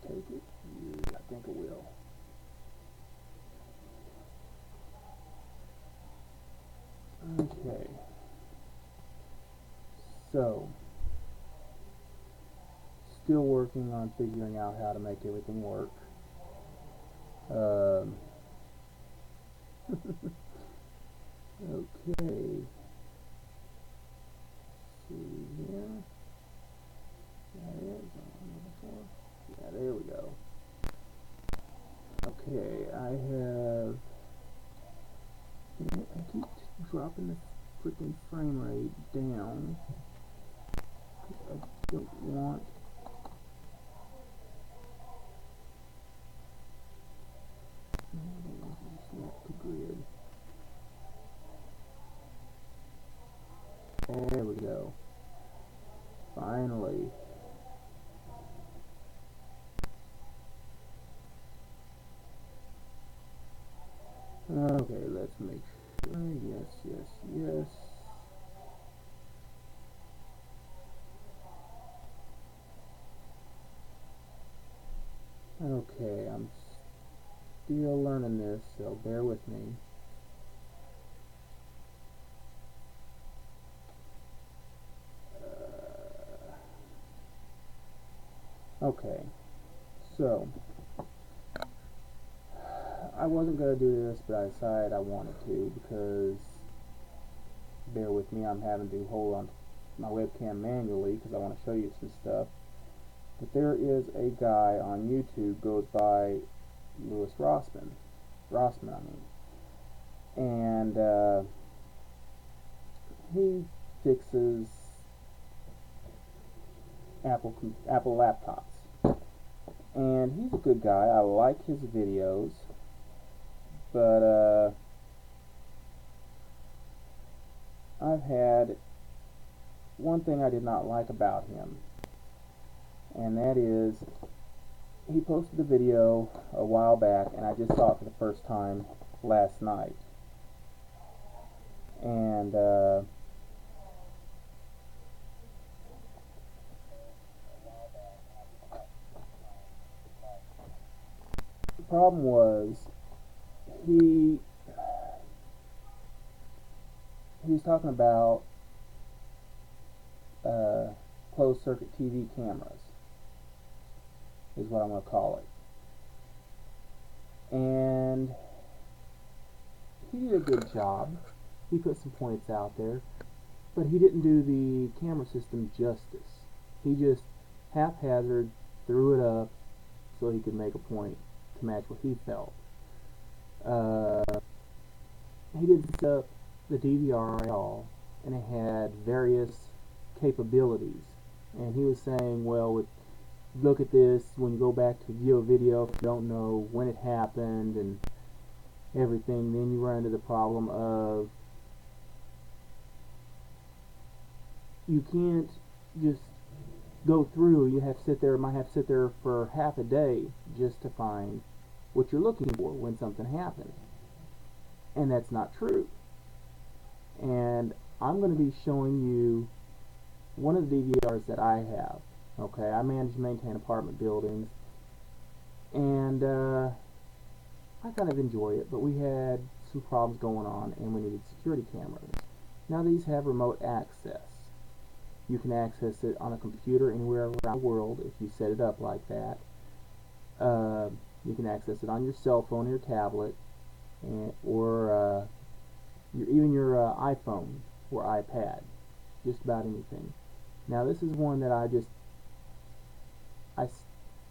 take it? Yeah, I think it will. Okay. So, still working on figuring out how to make everything work. Okay. See here. That is on. Yeah, there we go. Okay, I have. I keep dropping the freaking frame rate down. I don't want. Snap to grid. There we go. Finally. Okay, let's make sure. Yes. Okay, I'm still learning this, so bear with me. Okay, so I wasn't going to do this, but I decided I wanted to because, bear with me, I'm having to hold on to my webcam manually because I want to show you some stuff. But there is a guy on YouTube, goes by Louis Rossmann, and he fixes Apple laptops, and he's a good guy. I like his videos, but I've had one thing I did not like about him, and that is he posted a video a while back, and I just saw it for the first time last night. And the problem was he was talking about closed circuit TV cameras is what I'm going to call it. And he did a good job. He put some points out there, but he didn't do the camera system justice. He just haphazard threw it up so he could make a point to match what he felt. He didn't set up the DVR at all, and it had various capabilities. And he was saying, well, look at this, when you go back to view a video, if you don't know when it happened and everything, then you run into the problem of you can't just go through. You have to sit there, might have to sit there for half a day just to find what you're looking for when something happens. And that's not true. And I'm going to be showing you one of the DVRs that I have. Okay, I manage and maintain apartment buildings, and I kind of enjoy it, but we had some problems going on and we needed security cameras. Now these have remote access. You can access it on a computer anywhere around the world if you set it up like that. You can access it on your cell phone or your tablet, or even your iPhone or iPad, just about anything. Now this is one that I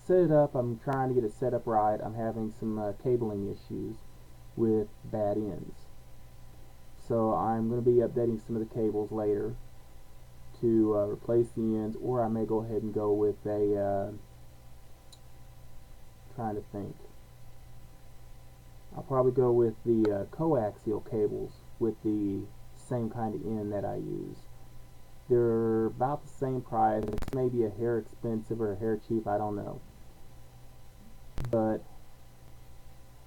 set it up. I'm trying to get it set up right. I'm having some cabling issues with bad ends, so I'm going to be updating some of the cables later to replace the ends, or I may go ahead and go with a trying to think. I'll probably go with the coaxial cables with the same kind of end that I use. They're about the same price. It's maybe a hair expensive or a hair cheap, I don't know. But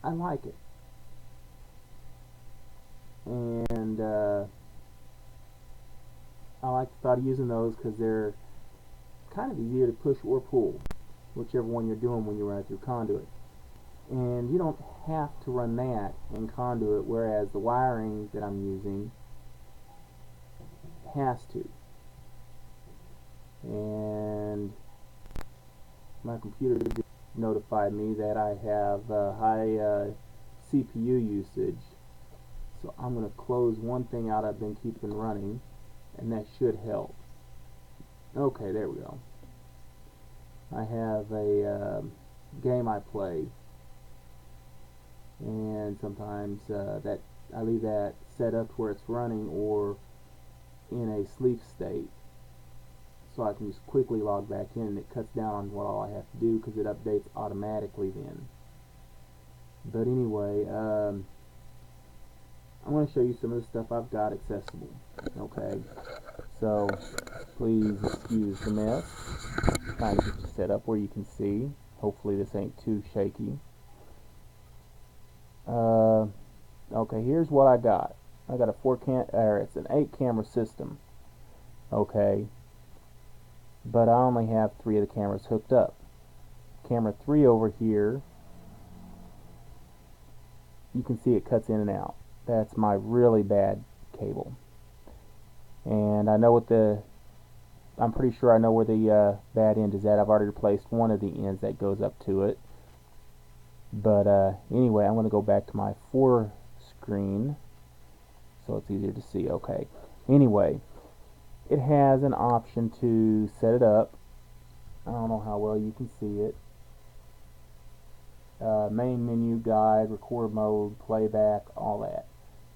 I like it. And I like the thought of using those because they're kind of easier to push or pull. whichever one you're doing when you run it through conduit. And you don't have to run that in conduit, whereas the wiring that I'm using has to. And my computer just notified me that I have high CPU usage, so I'm going to close one thing out I've been keeping running, and that should help. Okay, there we go. I have a game I play, and sometimes that I leave that set up to where it's running or in a sleep state, so I can just quickly log back in, and it cuts down on what all I have to do because it updates automatically then. But anyway, I'm going to show you some of the stuff I've got accessible. Okay, so please excuse the mess. Trying to get you set up where you can see. Hopefully this ain't too shaky. Okay, here's what I got. I got a it's an 8 camera system. Okay, but I only have 3 of the cameras hooked up. Camera 3 over here, you can see it cuts in and out. That's my really bad cable. And I know I'm pretty sure I know where the bad end is at. I've already replaced one of the ends that goes up to it. But anyway, I'm going to go back to my 4 screen so it's easier to see. Okay, anyway, it has an option to set it up. I don't know how well you can see it. Main menu, guide, record mode, playback, all that.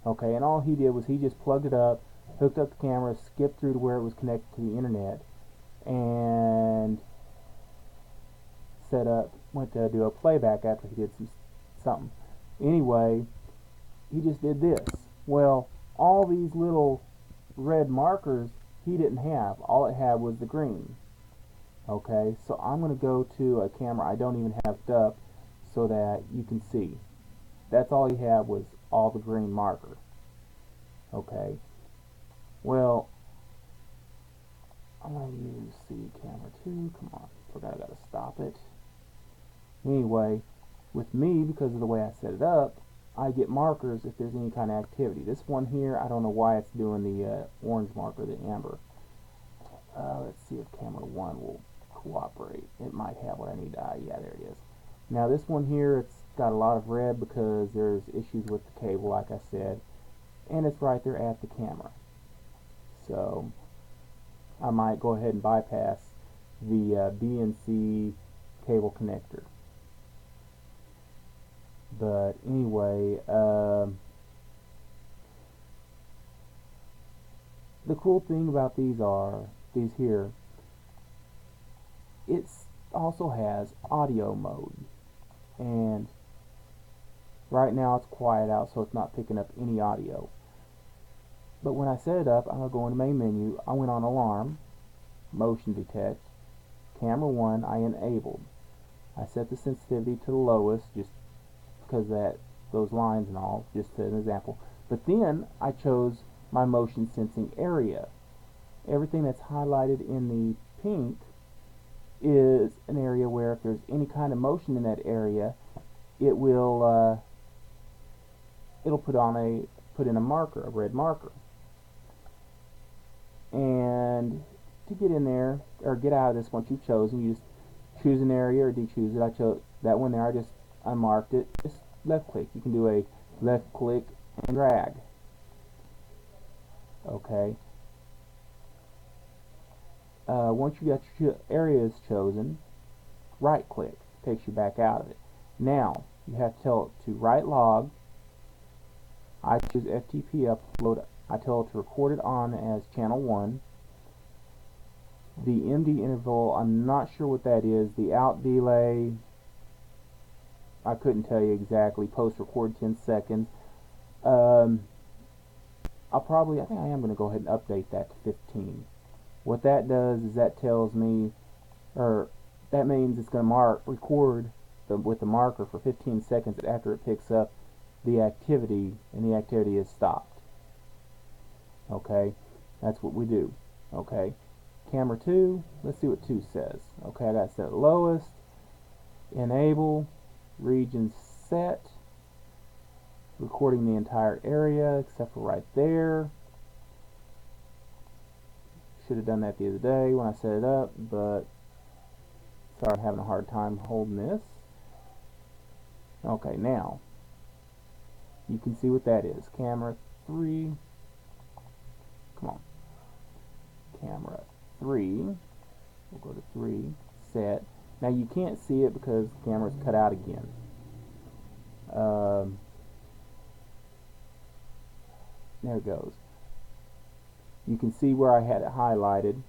Okay, and all he did was he just plugged it up, hooked up the camera, skipped through to where it was connected to the internet, and went to do a playback after he did something. Anyway, he just did this. Well, all these little red markers he didn't have. All it had was the green. Okay, so I'm going to go to a camera I don't even have hooked up so that you can see. That's all he had was all the green marker. Okay, well, I'm going to use camera 2. Come on, forgot I got to stop it. Anyway, with me, because of the way I set it up, I get markers if there's any kind of activity. This one here, I don't know why it's doing the orange marker, the amber. Let's see if camera 1 will cooperate. It might have what I need. Yeah, there it is. Now this one here, it's got a lot of red because there's issues with the cable, like I said, and it's right there at the camera. So I might go ahead and bypass the B and C cable connector. But anyway, the cool thing about these here, it also has audio mode, and right now it's quiet out, so it's not picking up any audio. But when I set it up, I'm going to go into main menu. I went on alarm, motion detect, camera 1 I enabled. I set the sensitivity to the lowest just because those lines and all, just as an example. But then I chose my motion sensing area. Everything that's highlighted in the pink is an area where if there's any kind of motion in that area, it will it'll put in a marker, a red marker. And to get in there or get out of this once you've chosen, you just choose an area or dechoose it. I chose that one there. I just unmarked it. Just left click. You can do a left click and drag. Okay. Once you got your areas chosen, right click takes you back out of it. Now you have to tell it to write log. I choose FTP upload. I tell it to record it on as channel 1. The MD interval, I'm not sure what that is. The out delay, I couldn't tell you exactly. Post record 10 seconds. I think I am going to go ahead and update that to 15. What that does is that tells me, or that means it's going to record with the marker for 15 seconds after it picks up the activity, and the activity is stopped. Okay, that's what we do. Okay, camera 2, let's see what 2 says. Okay, I got it set at lowest. Enable region set, recording the entire area except for right there. Should have done that the other day when I set it up, but sorry, I'm having a hard time holding this. Okay, now you can see what that is. Camera 3. Come on. Camera 3. We'll go to 3. Set. Now you can't see it because the camera's cut out again. There it goes. You can see where I had it highlighted,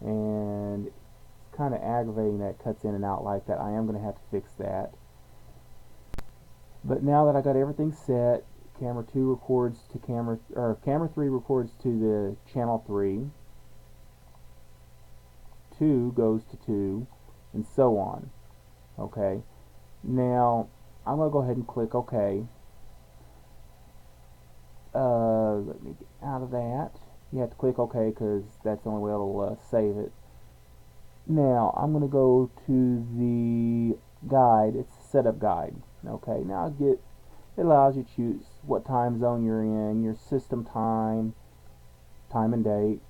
and it's kind of aggravating that it cuts in and out like that. I am going to have to fix that. But now that I got everything set, camera 2 records to camera 3 records to the channel 3, 2 goes to 2, and so on. Okay, now I'm going to go ahead and click OK. Let me get out of that. You have to click OK because that's the only way it'll save it. Now I'm going to go to the guide. It's a setup guide. Okay, now it allows you to choose what time zone you're in, your system time, time and date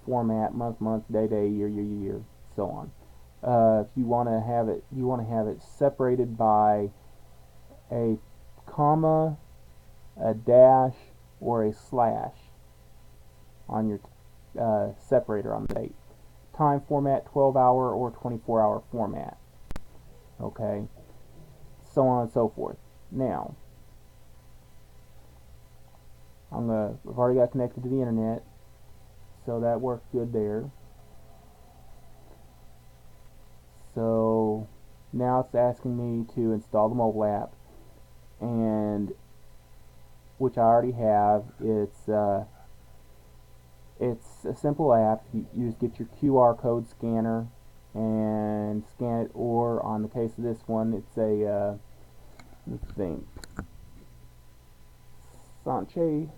format, month, day, year, so on. If you want to have it separated by a comma, a dash, or a slash on your separator on the date. Time format, 12-hour or 24-hour format. Okay, so on and so forth. Now, I've already got connected to the internet, so that worked good there. So now it's asking me to install the mobile app, and which I already have. It's a simple app. You just get your QR code scanner and scan it, or on the case of this one, it's a let's think, Sanche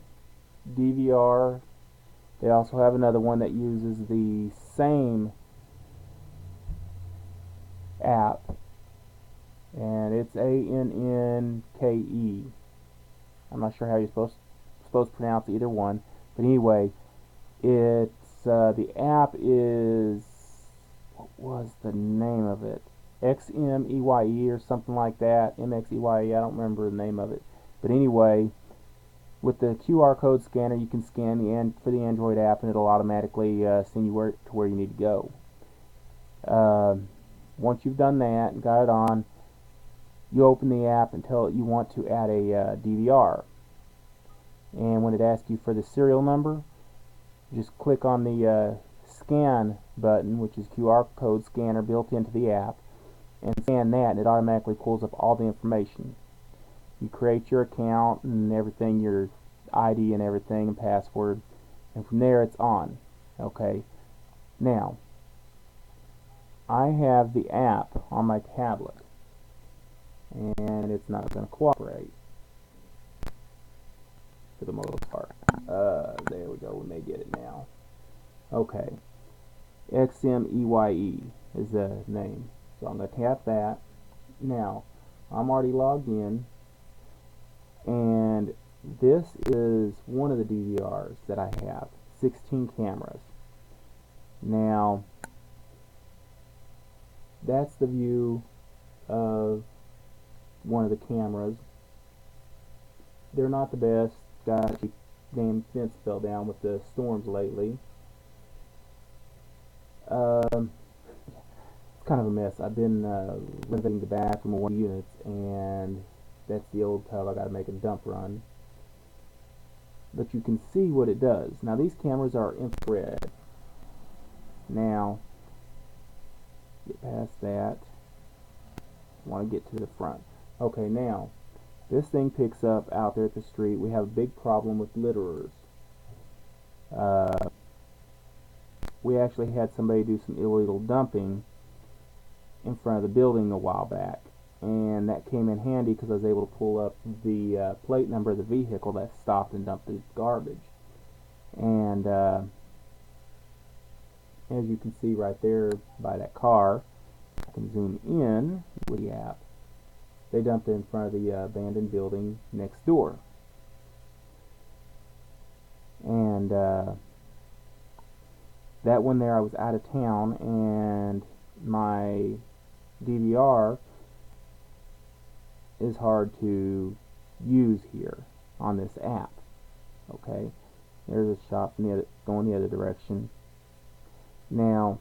DVR. They also have another one that uses the same app, and it's ANNKE. I'm not sure how you're supposed to pronounce either one, but anyway, it's the app is, what was the name of it? XMEYE or something like that. MXEYE. I don't remember the name of it, but anyway, with the QR code scanner, you can scan for the Android app, and it'll automatically send you to where you need to go. Once you've done that and got it on, you open the app and tell it you want to add a DVR. And when it asks you for the serial number, just click on the scan button, which is QR code scanner built into the app, and scan that, and it automatically pulls up all the information. You create your account and everything, your ID and everything, and password, and from there it's on. Okay, now I have the app on my tablet, and it's not going to cooperate for the most part. There we go, we may get it now. Okay, XMEYE is the name, so I'm going to tap that. Now I'm already logged in, and this is one of the DVRs that I have, 16 cameras. Now that's the view of one of the cameras. They're not the best. Got the damn fence fell down with the storms lately. It's kind of a mess. I've been renovating the bathroom of one of the units, and that's the old tub. I got to make a dump run. But you can see what it does. Now these cameras are infrared. Now, get past that. I want to get to the front. Okay, now this thing picks up out there at the street. We have a big problem with litterers. We actually had somebody do some illegal dumping in front of the building a while back, and that came in handy because I was able to pull up the plate number of the vehicle that stopped and dumped the garbage. And As you can see right there by that car, I can zoom in with the app. They dumped it in front of the abandoned building next door. And that one there, I was out of town, and my DVR is hard to use here on this app. Okay, there's a shot from going the other direction. Now,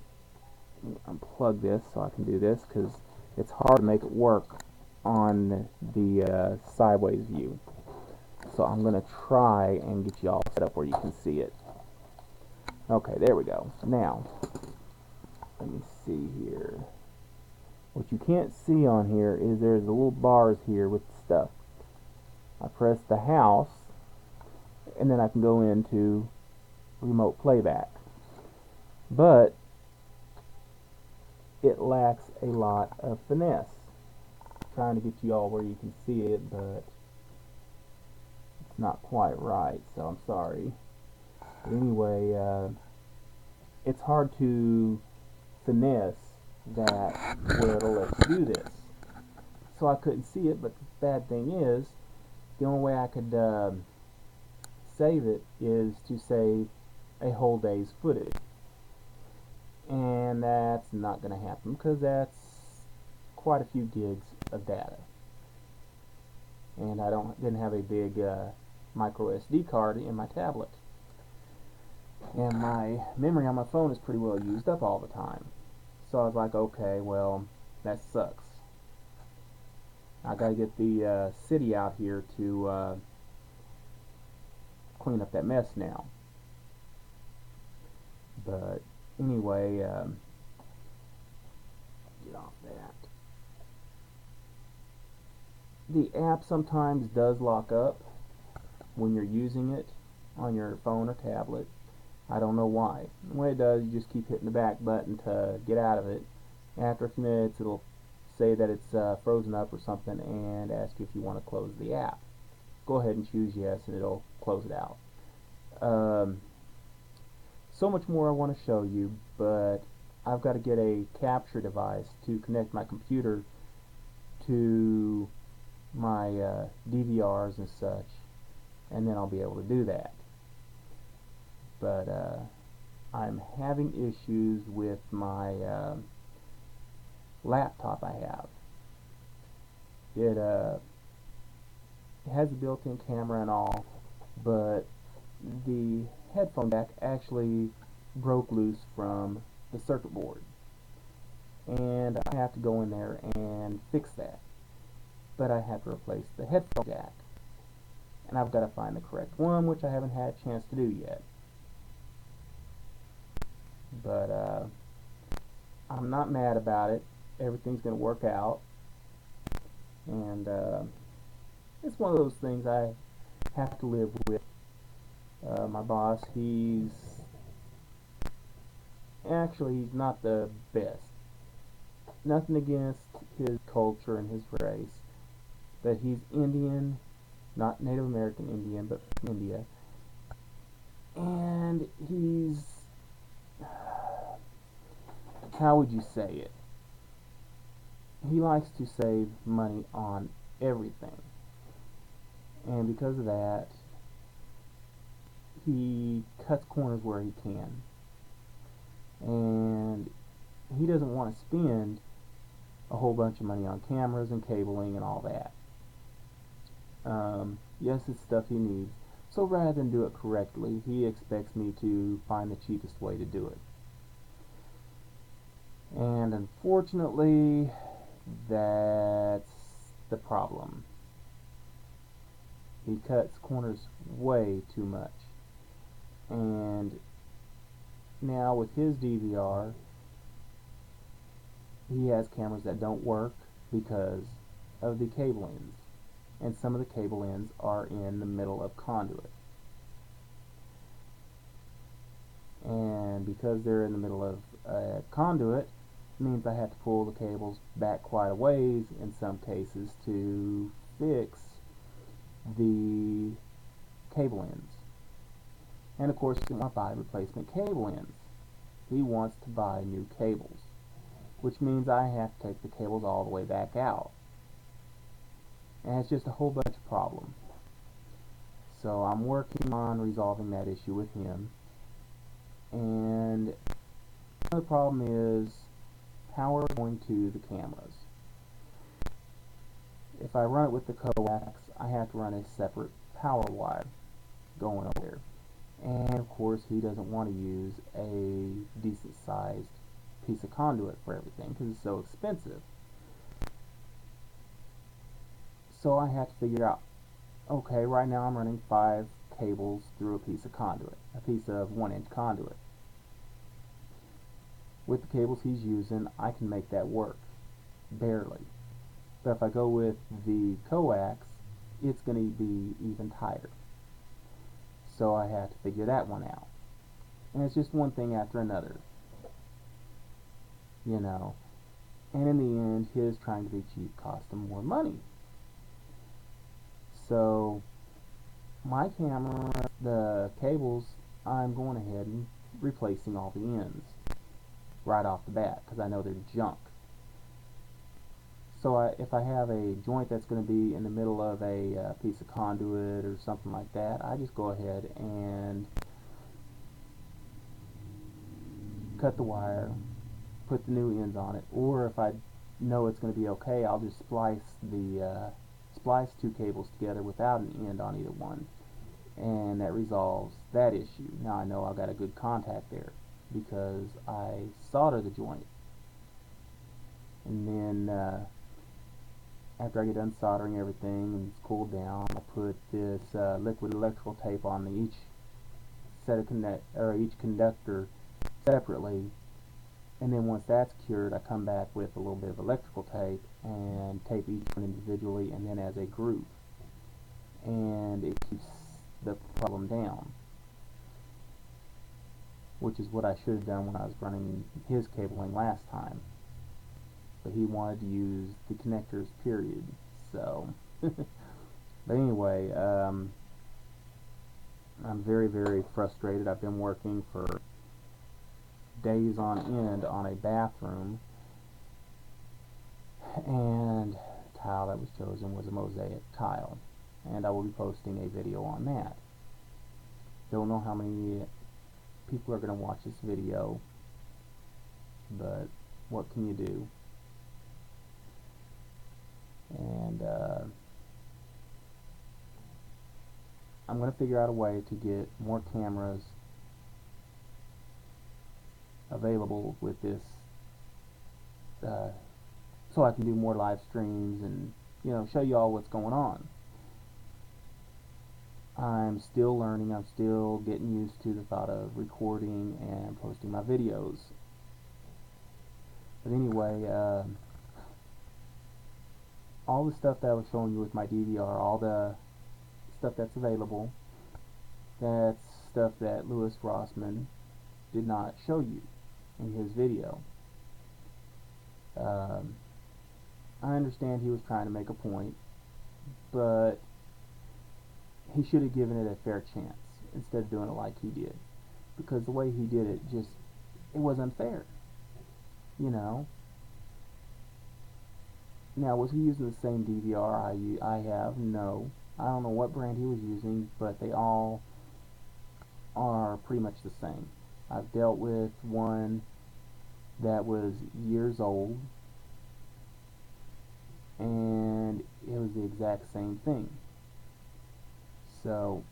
unplug this so I can do this, because it's hard to make it work on the sideways view. So I'm going to try and get you all set up where you can see it. Okay, there we go. Now, let me see here. What you can't see on here is there's the little bars here with stuff. I press the house, and then I can go into remote playback. But it lacks a lot of finesse. I'm trying to get you all where you can see it, but it's not quite right, so I'm sorry. But anyway, it's hard to finesse that where it'll let you do this. So I couldn't see it, but the bad thing is, the only way I could save it is to save a whole day's footage. And that's not going to happen, because that's quite a few gigs of data. And I didn't have a big micro SD card in my tablet. And my memory on my phone is pretty well used up all the time. So I was like, okay, well, that sucks. I gotta get the city out here to clean up that mess now. But anyway, get off that. The app sometimes does lock up when you're using it on your phone or tablet. I don't know why. The way it does, you just keep hitting the back button to get out of it. After a few minutes, it'll say that it's frozen up or something and ask you if you want to close the app. Go ahead and choose yes, and it'll close it out. So much more I want to show you, but I've got to get a capture device to connect my computer to my DVRs and such, and then I'll be able to do that. But I'm having issues with my laptop I have. It has a built-in camera and all, but the headphone jack actually broke loose from the circuit board, and I have to go in there and fix that. But I have to replace the headphone jack, and I've got to find the correct one, which I haven't had a chance to do yet. But I'm not mad about it. Everything's going to work out, and it's one of those things I have to live with. My boss, he's not the best. Nothing against his culture and his race, but he's Indian, not Native American Indian, but from India, and he's, how would you say it? He likes to save money on everything, and because of that, he cuts corners where he can, and he doesn't want to spend a whole bunch of money on cameras and cabling and all that. Yes, it's stuff he needs, so rather than do it correctly, he expects me to find the cheapest way to do it. And unfortunately, that's the problem. He cuts corners way too much. And now with his DVR, he has cameras that don't work because of the cable ends. And some of the cable ends are in the middle of conduit. And because they're in the middle of conduit, it means I have to pull the cables back quite a ways in some cases to fix the cable ends. And of course, you want to buy replacement cable ends he wants to buy new cables, which means I have to take the cables all the way back out. And it's just a whole bunch of problems. So I'm working on resolving that issue with him. And another problem is power going to the cameras. If I run it with the coax, I have to run a separate power wire going over there. And of course he doesn't want to use a decent sized piece of conduit for everything because it's so expensive. So I have to figure out, okay, right now I'm running 5 cables through a piece of conduit, a piece of 1-inch conduit. With the cables he's using, I can make that work, barely. But if I go with the coax, it's going to be even tighter. So I have to figure that one out. And it's just one thing after another, you know. And in the end, his trying to be cheap cost him more money. So my camera, the cables, I'm going ahead and replacing all the ends right off the bat because I know they're junk. So if I have a joint that's going to be in the middle of a piece of conduit or something like that, I just go ahead and cut the wire, put the new ends on it, or if I know it's going to be okay, I'll just splice 2 cables together without an end on either one, and that resolves that issue. Now I know I've got a good contact there because I solder the joint, and then after I get done soldering everything and it's cooled down, I put this liquid electrical tape on each set of each conductor separately, and then once that's cured, I come back with a little bit of electrical tape and tape each one individually and then as a group, and it keeps the problem down, which is what I should have done when I was running his cabling last time. But he wanted to use the connectors, period. So, but anyway, I'm very, very frustrated. I've been working for days on end on a bathroom, and the tile that was chosen was a mosaic tile, and I will be posting a video on that. Don't know how many people are going to watch this video, but what can you do? And I'm going to figure out a way to get more cameras available with this, so I can do more live streams and, you know, show you all what's going on. I'm still learning. I'm still getting used to the thought of recording and posting my videos. But anyway, all the stuff that I was showing you with my DVR, all the stuff that's available, that's stuff that Louis Rossmann did not show you in his video. I understand he was trying to make a point, but he should have given it a fair chance instead of doing it like he did, because the way he did it, it was unfair, you know. Now, was he using the same DVR I have? No. I don't know what brand he was using, but they all are pretty much the same. I've dealt with one that was years old, and it was the exact same thing. So,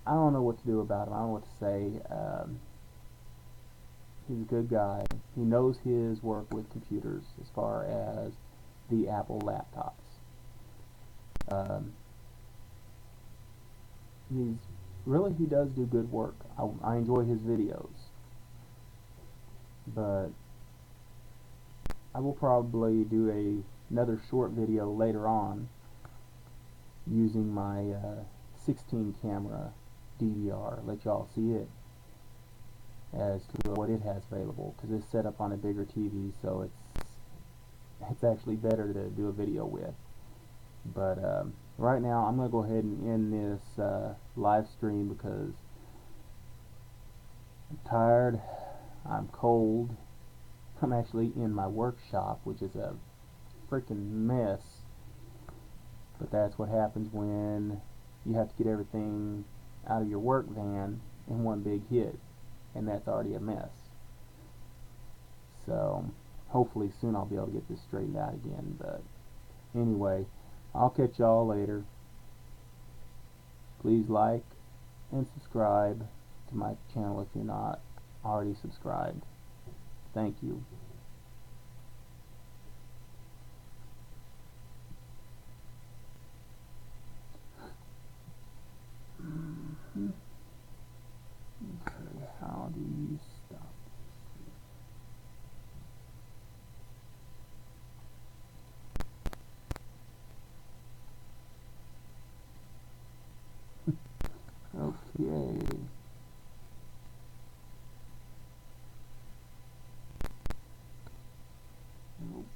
I don't know what to do about him. I don't know what to say. He's a good guy. He knows his work with computers as far as the Apple laptops. He does do good work. I enjoy his videos, but I will probably do another short video later on using my 16 camera DVR, let y'all see it as to what it has available, because it's set up on a bigger TV, so it's actually better to do a video with. But right now I'm going to go ahead and end this live stream because I'm tired. I'm cold. I'm actually in my workshop, which is a freaking mess. But that's what happens when you have to get everything out of your work van in one big hit, and that's already a mess. So hopefully soon I'll be able to get this straightened out again. But anyway, I'll catch y'all later. Please like and subscribe to my channel if you're not already subscribed. Thank you. Okay, how do you stop this? Okay. Nope.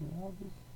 Okay, I'll just